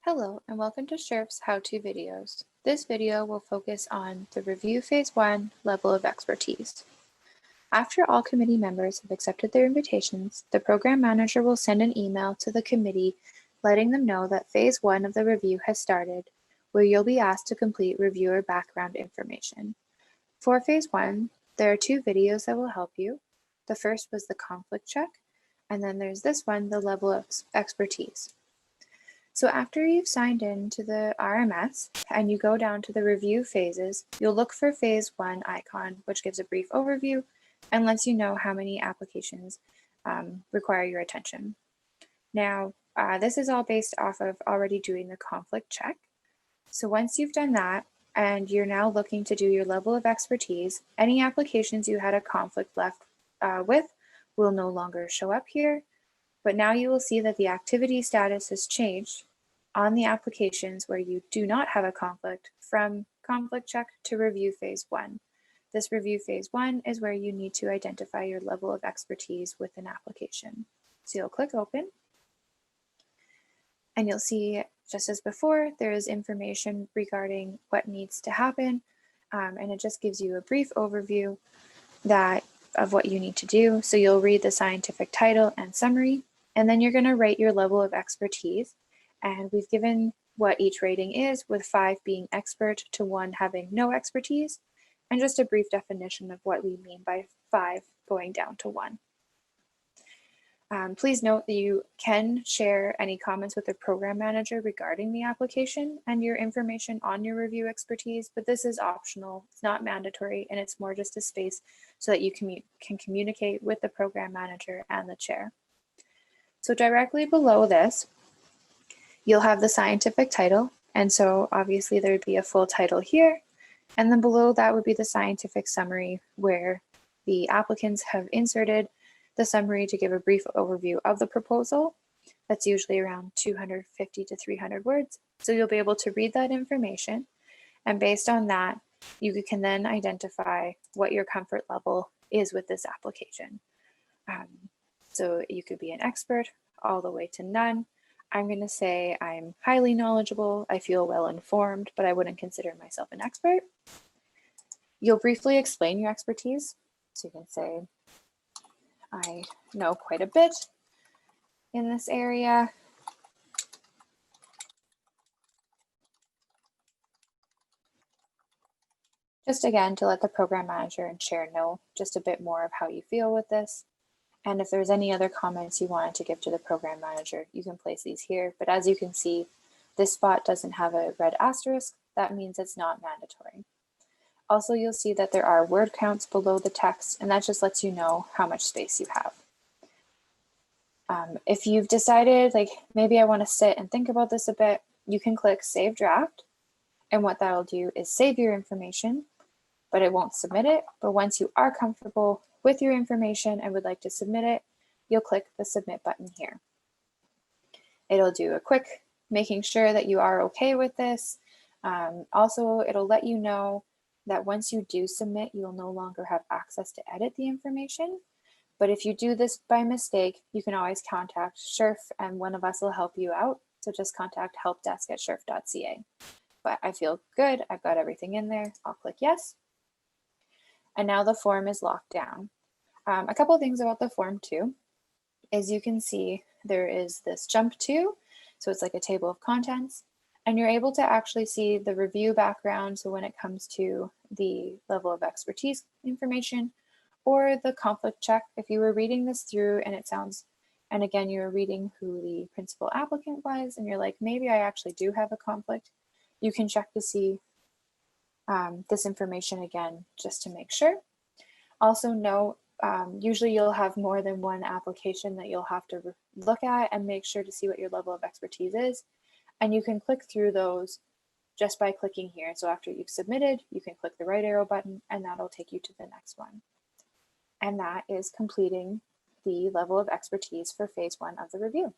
Hello and welcome to SHRF's how-to videos. This video will focus on the review phase 1 level of expertise. After all committee members have accepted their invitations, the program manager will send an email to the committee letting them know that phase 1 of the review has started, where you'll be asked to complete reviewer background information. For phase 1, there are 2 videos that will help you. The first was the conflict check, and then there's this one, the level of expertise. So after you've signed in to the RMS and you go down to the review phases, you'll look for phase 1 icon, which gives a brief overview and lets you know how many applications require your attention. Now, this is all based off of already doing the conflict check. So once you've done that and you're now looking to do your level of expertise, any applications you had a conflict left with will no longer show up here. But now you will see that the activity status has changed on the applications where you do not have a conflict from conflict check to review phase 1. This review phase 1 is where you need to identify your level of expertise with an application. So you'll click open and you'll see, just as before, there is information regarding what needs to happen, and it just gives you a brief overview of what you need to do. So you'll read the scientific title and summary, and then you're going to rate your level of expertise. And we've given what each rating is, with 5 being expert to 1 having no expertise, and just a brief definition of what we mean by 5 going down to 1. Please note that you can share any comments with the program manager regarding the application and your information on your review expertise, but this is optional, it's not mandatory, and it's more just a space so that you can communicate with the program manager and the chair. So directly below this, you'll have the scientific title, and so obviously there would be a full title here, and then below that would be the scientific summary where the applicants have inserted the summary to give a brief overview of the proposal. That's usually around 250 to 300 words. So you'll be able to read that information, and based on that, you can then identify what your comfort level is with this application. So you could be an expert all the way to none. I'm going to say I'm highly knowledgeable, I feel well informed, but I wouldn't consider myself an expert. You'll briefly explain your expertise. So you can say, I know quite a bit in this area. Just again, to let the program manager and chair know just a bit more of how you feel with this. And if there's any other comments you wanted to give to the program manager, you can place these here. But as you can see, this spot doesn't have a red asterisk. That means it's not mandatory. Also, you'll see that there are word counts below the text, and that just lets you know how much space you have. If you've decided, like, maybe I want to sit and think about this a bit, you can click Save Draft. And what that'll do is save your information, but it won't submit it. But once you are comfortable with your information and would like to submit it, you'll click the Submit button here. It'll do a quick making sure that you are okay with this. Also, it'll let you know that once you do submit, you'll no longer have access to edit the information. But if you do this by mistake, you can always contact SHRF and one of us will help you out. So just contact helpdesk@shrf.ca. But I feel good, I've got everything in there. I'll click yes. And now the form is locked down. A couple of things about the form too, is you can see there is this jump to, so it's like a table of contents, and you're able to actually see the review background. So when it comes to the level of expertise information or the conflict check, if you were reading this through and it sounds, and again, you're reading who the principal applicant was, and you're like, maybe I actually do have a conflict, you can check to see this information again, just to make sure. Also note, usually you'll have more than one application that you'll have to look at and make sure to see what your level of expertise is. And you can click through those just by clicking here. So after you've submitted, you can click the right arrow button and that'll take you to the next one. And that is completing the level of expertise for phase 1 of the review.